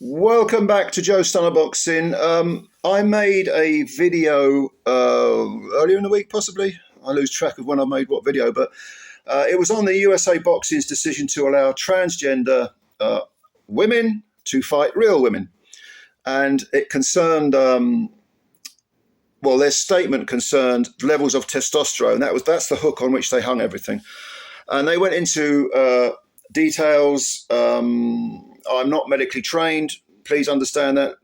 Welcome back to Joe Stunner Boxing. I made a video earlier in the week, possibly. I lose track of when I made what video, but it was on the USA Boxing's decision to allow transgender women to fight real women. And it concerned, their statement concerned levels of testosterone. That's the hook on which they hung everything. And they went into details. I'm not medically trained. Please understand that.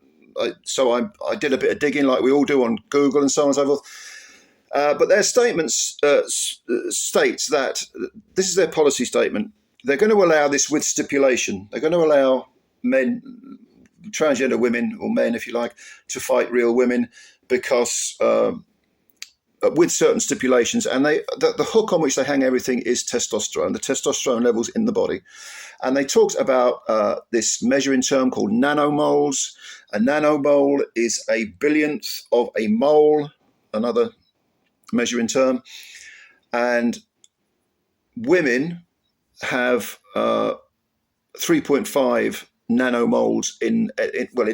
So I did a bit of digging like we all do on Google and so on and so forth. But their statement states that this is their policy statement. They're going to allow this with stipulation. They're going to allow men, transgender women or men, if you like, to fight real women because with certain stipulations. And the hook on which they hang everything is testosterone, the testosterone levels in the body. And they talked about this measuring term called nanomoles. A nanomole is a billionth of a mole, another measuring term. And women have 3.5 nanomoles in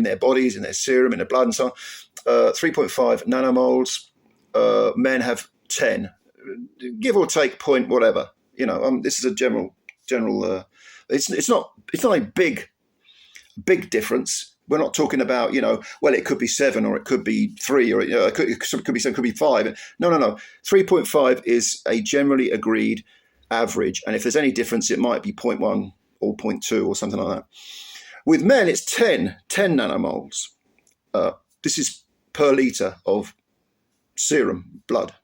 their bodies, in their serum, in their blood and so on. 3.5 nanomoles. Men have 10, give or take point whatever. This is a general. It's not a big difference. We're not talking about it could be 7 or it could be 3 or it could be 7, could be 5. No. 3.5 is a generally agreed average, and if there's any difference, it might be 0.1 or 0.2 or something like that. With men, it's 10 nanomoles. This is per liter of serum blood.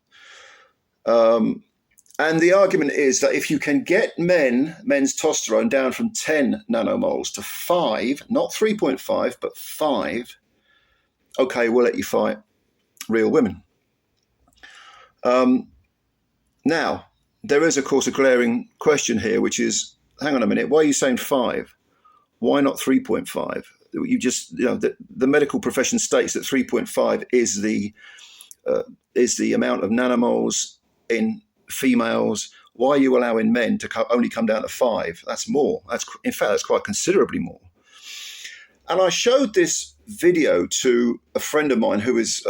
And the argument is that if you can get men's testosterone down from 10 nanomoles to 5, not 3.5, but 5, okay, we'll let you fight real women. Now, there is, of course, a glaring question here, which is, hang on a minute, why are you saying 5? Why not 3.5? You just, the medical profession states that 3.5 is the amount of nanomoles in females. Why are you allowing men to only come down to 5? That's more. In fact, that's quite considerably more. And I showed this video to a friend of mine who is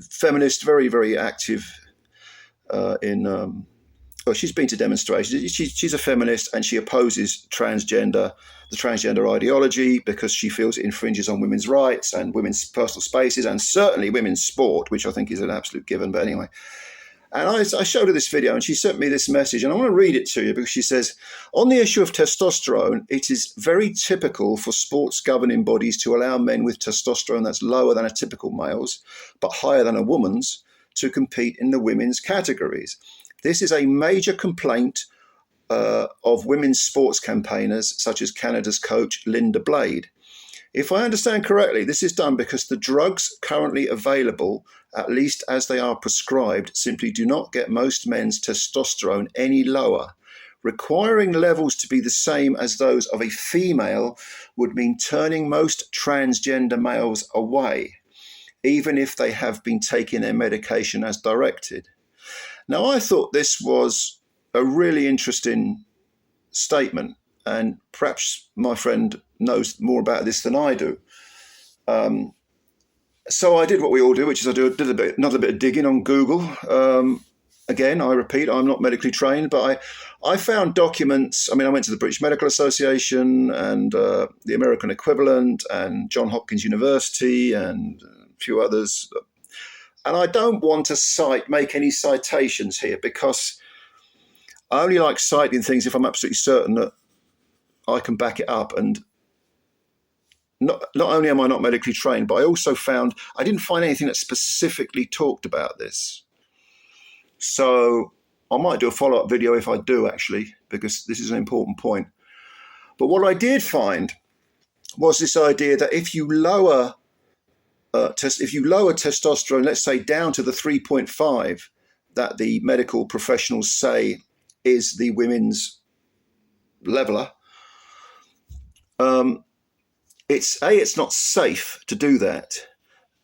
feminist, very, very active she's been to demonstrations. She's a feminist and she opposes the transgender ideology because she feels it infringes on women's rights and women's personal spaces and certainly women's sport, which I think is an absolute given. But anyway, and I showed her this video and she sent me this message, and I want to read it to you because she says, on the issue of testosterone, it is very typical for sports governing bodies to allow men with testosterone that's lower than a typical male's, but higher than a woman's, to compete in the women's categories. This is a major complaint of women's sports campaigners, such as Canada's coach, Linda Blade. If I understand correctly, this is done because the drugs currently available, at least as they are prescribed, simply do not get most men's testosterone any lower. Requiring levels to be the same as those of a female would mean turning most transgender males away, even if they have been taking their medication as directed. Now, I thought this was a really interesting statement, and perhaps my friend knows more about this than I do. So I did what we all do, which is another bit of digging on Google. Again, I repeat, I'm not medically trained, but I found documents. I went to the British Medical Association and the American equivalent and Johns Hopkins University and a few others. And I don't want to make any citations here because I only like citing things if I'm absolutely certain that I can back it up. And not only am I not medically trained, but I also found I didn't find anything that specifically talked about this. So I might do a follow-up video if I do, actually, because this is an important point. But what I did find was this idea that if you lower testosterone, let's say down to the 3.5 that the medical professionals say is the women's leveler, it's not safe to do that.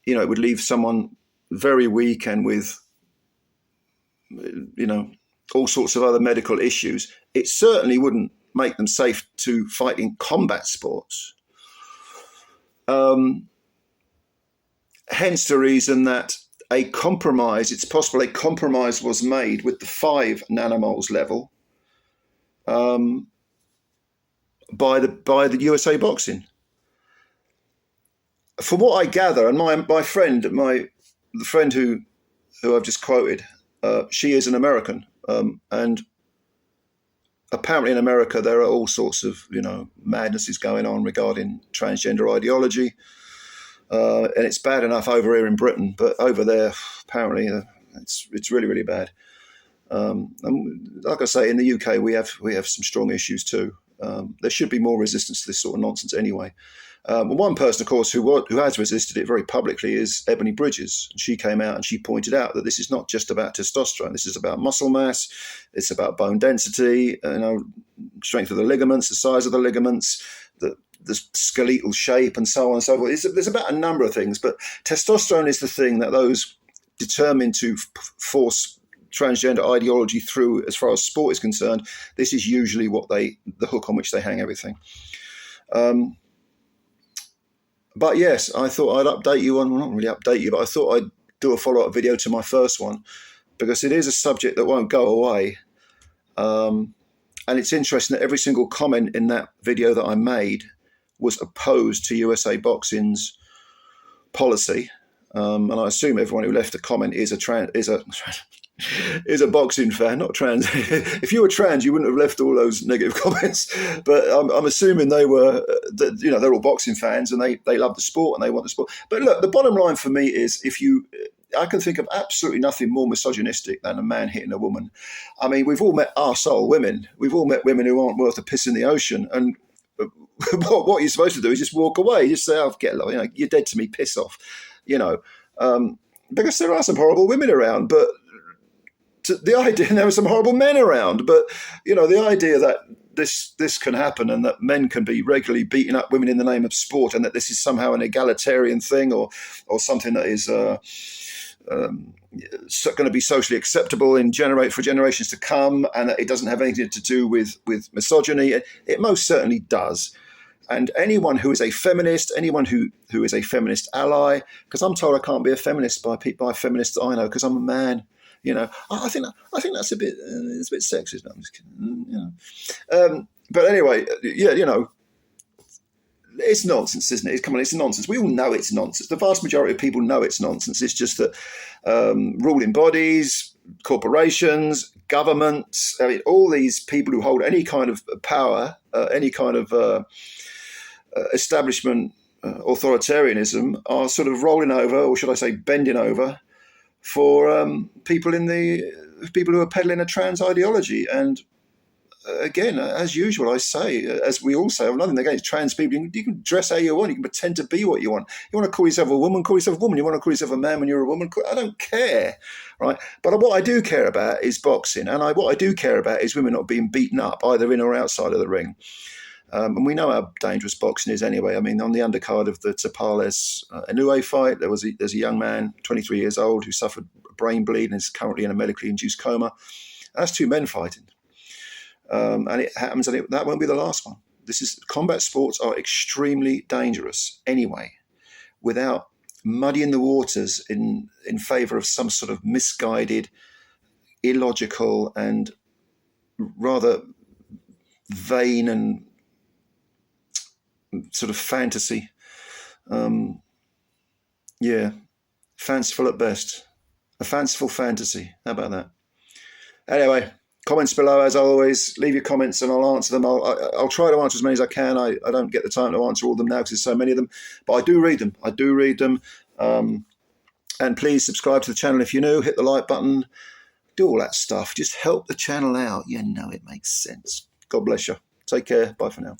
It would leave someone very weak and with, all sorts of other medical issues. It certainly wouldn't make them safe to fight in combat sports. Hence the reason that it's possible a compromise was made with the 5 nanomoles level by the USA Boxing. From what I gather, and my friend, the friend who I've just quoted, she is an American, and apparently in America there are all sorts of madnesses going on regarding transgender ideology, and it's bad enough over here in Britain, but over there apparently it's really, really bad. And like I say, in the UK we have some strong issues too. There should be more resistance to this sort of nonsense anyway. One person, of course, who has resisted it very publicly is Ebony Bridges. She came out and she pointed out that this is not just about testosterone. This is about muscle mass. It's about bone density, strength of the ligaments, the size of the ligaments, the skeletal shape, and so on and so forth. There's about a number of things, but testosterone is the thing that those determined to force transgender ideology through, as far as sport is concerned. This is usually the hook on which they hang everything. But yes, I thought I'd update you on, well, not really update you, but I thought I'd do a follow-up video to my first one, because it is a subject that won't go away. And it's interesting that every single comment in that video that I made was opposed to USA Boxing's policy. And I assume everyone who left a comment is a boxing fan, not trans. If you were trans, you wouldn't have left all those negative comments. But I'm assuming they're all boxing fans and they love the sport and they want the sport. But look, the bottom line for me is, I can think of absolutely nothing more misogynistic than a man hitting a woman. I mean, we've all met arsehole women. We've all met women who aren't worth a piss in the ocean. And what you're supposed to do is just walk away. Just say, "Oh, get along. You're dead to me. Piss off." Because there are some horrible women around, but the idea, and there are some horrible men around, but the idea that this can happen and that men can be regularly beating up women in the name of sport, and that this is somehow an egalitarian thing or something that is going to be socially acceptable for generations to come, and that it doesn't have anything to do with misogyny. It most certainly does. And anyone who is a feminist, anyone who is a feminist ally, because I'm told I can't be a feminist by feminists I know because I'm a man. I think that's a bit sexist. No, I'm just kidding. But anyway, it's nonsense, isn't it? Come on, it's nonsense. We all know it's nonsense. The vast majority of people know it's nonsense. It's just that ruling bodies, corporations, governments, all these people who hold any kind of power, any kind of establishment authoritarianism, are sort of rolling over, or should I say bending over, for people who are peddling a trans ideology. And again, as usual, I say, as we all say, I have nothing against trans people. You can dress how you want. You can pretend to be what you want. You want to call yourself a woman, call yourself a woman. You want to call yourself a man when you're a woman, I don't care, right? But what I do care about is boxing, and what I do care about is women not being beaten up either in or outside of the ring. And we know how dangerous boxing is anyway. I mean, on the undercard of the Tapales Inoue fight, there's a young man, 23 years old, who suffered a brain bleed and is currently in a medically induced coma. And that's 2 men fighting. And it happens, and that won't be the last one. Combat sports are extremely dangerous anyway, without muddying the waters in favor of some sort of misguided, illogical, and rather vain and sort of fantasy. Fanciful at best. A fanciful fantasy. How about that? Anyway, comments below, as always. Leave your comments and I'll answer them. I'll try to answer as many as I can. I don't get the time to answer all of them now because there's so many of them, but I do read them. And please subscribe to the channel if you're new. Hit the like button. Do all that stuff. Just help the channel out. It makes sense. God bless you. Take care. Bye for now.